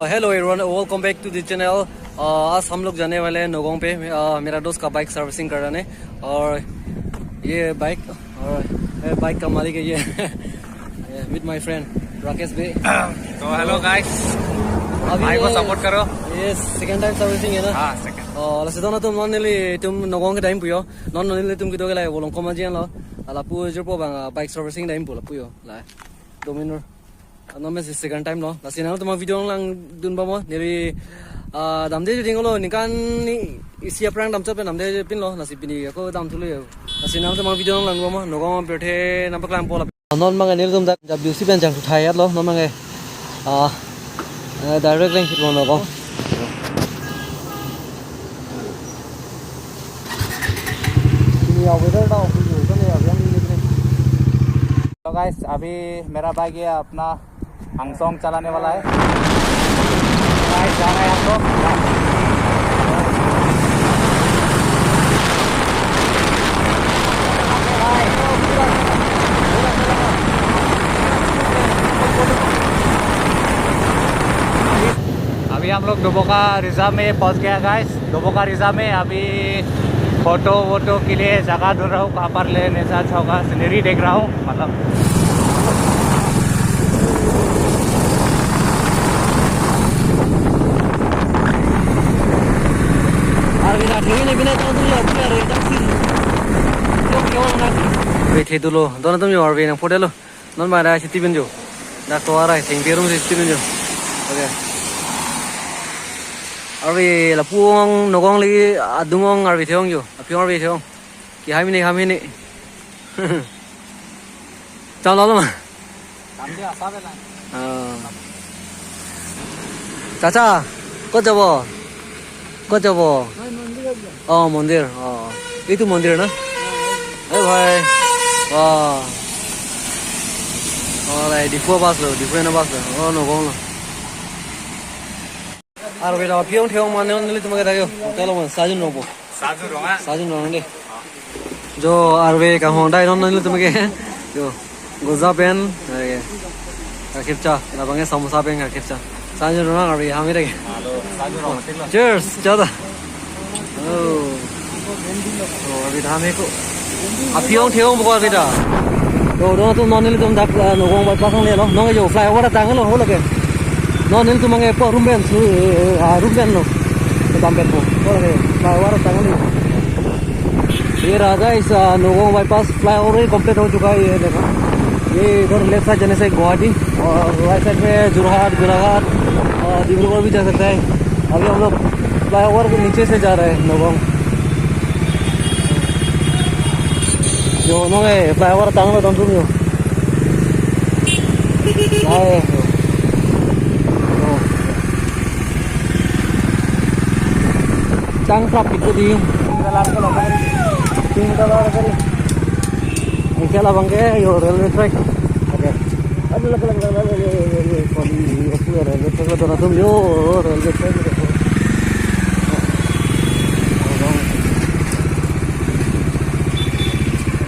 Hello everyone, welcome back to the channel. आज हम लोग जाने वाले हैं नोगोंग पे। मेरा दोस्त का बाइक सर्विसिंग कराने, और ये बाइक का मालिक है ये विद माय फ्रेंड राकेश भाई। तो हेलो गाइस, भाई को सपोर्ट करो। ये सेकंड टाइम सर्विसिंग है ना? हाँ, सेकंड। और लास्ट टाइम तुम तुम नोगोंग के टाइम पुयो नॉन तुम कितो के लाए बोलों कम जियां लो लापु जो पो बाइक सर्विसिंग टाइम पुला पुयो लाए डोमिनर नॉन सेकंड टाइम लो लास्ट ना तुम video lang dun ba mo niri damde jing lo nikan isi aprang dam chap namde pin lo nasi pini ko dam thulu nasi nam tuh video lang ba mo nogong pethe nampak lam pola non mang nil tum jab beauty pen jang thai at lo non mang direct link hit mo nogong ini weather da office ko ne abhi तो guys, अभी मेरा bike ये अपना हंगसोंग चलाने वाला है। Guys जा रहे हैं हम लोग। अभी हम लोग डुबोका रिजर्व में पहुंच गया गाइस। डुबोका रिजर्व में अभी फोटो वोटो के लिए जगह ढूंढ रहा हूँ, कहाँ पर लेने जा होगा। सीनरी देख रहा हूँ, मतलब Wait dulu, doon tuh nyawa yang foto lo, non mana si Steven jo, dah keluar ay, tinggi room si Steven jo, oke. Arbi lapuang nogong lagi adungong arbi theong jo, apiong arbi theong, kami ni, jangan lalu mah. Caca, kau coba, oh mandir, oh itu mandir na? Hey bhai, wah, oh lai di fuwa bas lo, oh nogong lo. Arbi dah apiong theong mana ni tu magai tayo, kalau mana sajun robo, sajun robo ni. जो आरवे का Honda इन्होंने ले तुम्हें क्या जो गुज़ा pen खिरचा लबंगे samosa pen खिरचा साजन रोना आरवे हमें रहे cheers ज़्यादा अभी हमें को अपियों ठेवों बुआ किटा तो दोनों तुम नॉन ले तुम दाप नोगों बात पासंग ले लो नोगे जो फ्लाईओवर तांगे लो हो लगे नॉन ले तुम मंगे पर रूम बेन लो दाम बेन को हो लगे फ्लाईओवर तांगे लो ये राजा इस नोगों बाईपास फ्लाईओवर ही कंप्लीट हो चुका है। ये देखो, ये इधर लेफ्ट साइड जाने से गुवाहाटी और राइट साइड में जोरहाट गोलाघाट और डिब्रूगढ़ भी जा सकता है। अभी हम लोग फ्लाईओवर के नीचे से जा रहे हैं नोगों जो नोगे फ्लाईओवर तांगलो दम तुम यो चांग ट्रैफिक को दी $3 kali. Ini lah bang ke, yo railway track. Oke. Aduh lag railway track lo doon yo railway track.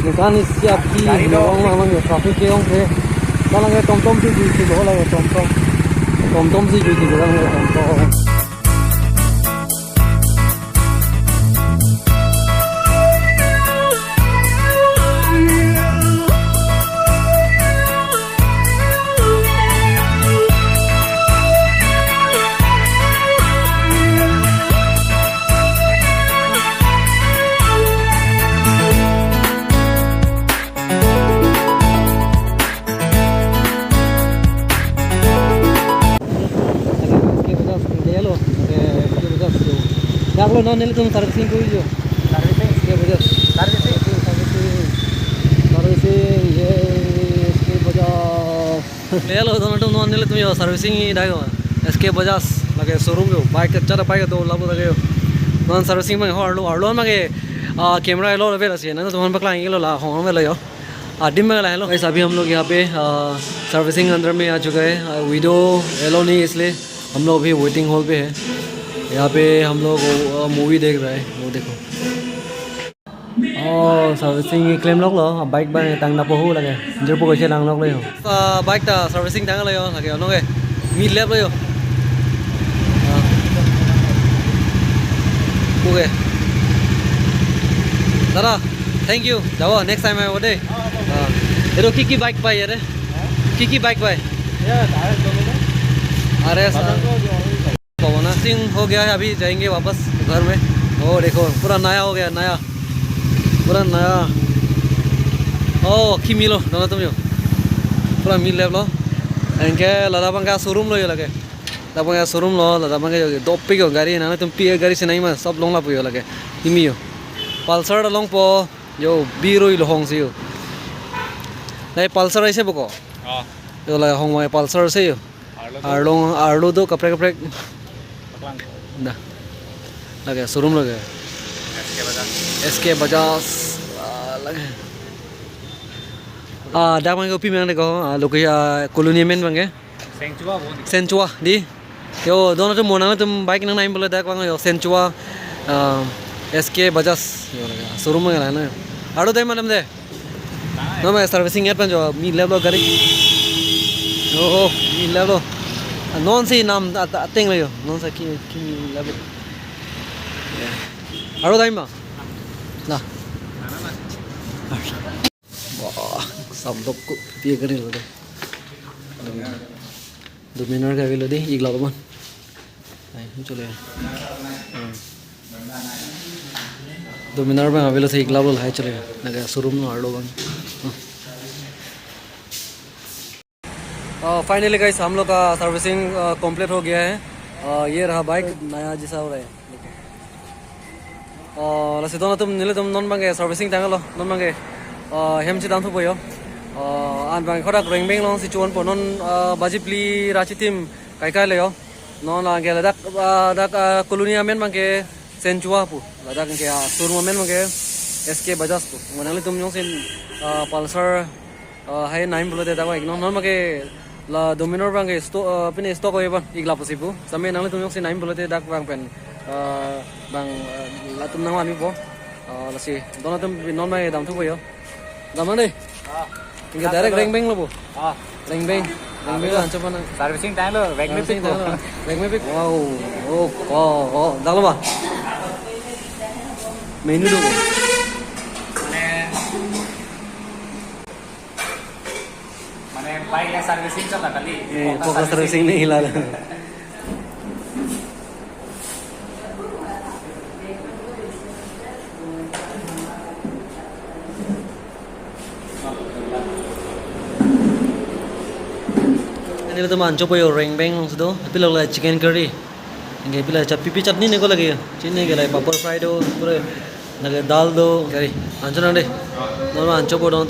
Bukan siap di orang memang ya traffic ke orang ke. Kalau nggak tom sih di bola ya tom sih di bola ya tom. Dah lo non tuh servicing ko jo. Servicing ये इसके बजाज ले लो दोनों तुम non तुम यो servicing ही डालो इसके बजाज लगे showroom जो बाइक अच्छा पाएगा तो लाभ लगे non सर्विसिंग में हॉर्लो मगे कैमरा लो लेवे रसी ना तो हम पकड़ा ये लो ला होम में ले जाओ डिम में ला लो। ऐसा अभी हम लोग यहाँ पे सर्विसिंग अंदर में आ चुका है। वीडियो एलो नहीं इसलिए हम लोग अभी वेटिंग हॉल पे है। यहाँ पे हम लोग मूवी देख रहे हैं, वो देखो सर्विसिंग क्लेम लोग लो बाइक बाय तंग ना पहु लगे जर पो कैसे लांग लोग ले हो बाइक ता सर्विसिंग तंग ले हो लगे नो के मी लेब ले हो ओके दादा थैंक यू যাব নেক্সট টাইম আহিব দেই এইটো কি বাইক পাই ইয়াতে কি বাইক पाए अरे पवना सिंह हो गया है अभी जाएंगे वापस घर में ओ देखो पूरा नया हो गया नया पूरा नया ओ की मिलो दोनों तुम यो पूरा मिल लेवलो इनके लदा पंगा शोरूम लो ये लगे लदा पंगा शोरूम लो लदा पंगा जो दोपी को गाड़ी ना तुम पी गाड़ी से नहीं मैं सब लोग ला पुयो लगे इमी यो पल्सर लोग पो जो बीरो ही लोग से यो नहीं पल्सर ऐसे बको जो लगा होंग में पल्सर से यो आर्लो दो कपड़े ना लगे शोरूम लगे एसके बजाज लगे दाम को पी में को लोग कॉलोनी में बंगे सेंचुआ दी यो दोनों तो मोना तुम बाइक ना नहीं बोले दाक बंगे सेंचुआ एसके बजाज शोरूम में ना आड़ो दे मैडम दे no मैं सर्विसिंग एट पर जो मी लेवल गाड़ी ओ मी लेवल नॉन से नाम अतिंग ले नॉन से की लेवल आड़ो दाइम ना वाह सब लोग को पिए करे लो दे डोमिनर का भी लो दे एक लाख मन नहीं चले डोमिनर में अवेलेबल से एक लाख लो है चलेगा ना शोरूम में आड़ो बंग फाइनली गाइस हम लोग का सर्विसिंग कंप्लीट हो गया है ये रहा बाइक नया जैसा हो रहा है लसी दोनों तुम नीले तुम नॉन मांगे सर्विसिंग टांग लो नॉन मांगे हम से दाम थो बोयो आन बांग खड़ा रेंग बेंग लोग सिचुएशन पर नॉन बाजी प्ली रांची टीम काय ले यो नॉन आगे लदाख कॉलोनिया में मांगे सेंचुआ पु लदाख के शोरूम में मांगे एसके बजाज पु मनले तुम लोग से पल्सर है नाइन बोले देता एक नॉन मांगे ला डोमिनर बांगे अपने स्टॉक होए बन एक लाख पसिबु समय नाले तुम लोग से नाइन बोले दे दाक बांग पेन बांग ला तुम नाम आमी बो लसी दोनों तुम नॉन में दाम थो बोयो दाम ने इनके डायरेक्ट रेंग बेंग लोबो रेंग बेंग आंचो बना सर्विसिंग टाइम लो बैग में पिक वाओ ओ दालो बा मेनू दो बाइक या सर्विसिंग चला खाली पोका सर्विसिंग नहीं हिला ini tuh manco poyo reng beng sudah tapi lo lagi chicken curry ini bila pipi chutney nih kok lagi chini gila papar fry do pure naga dal do curry manco nang deh, mau manco podo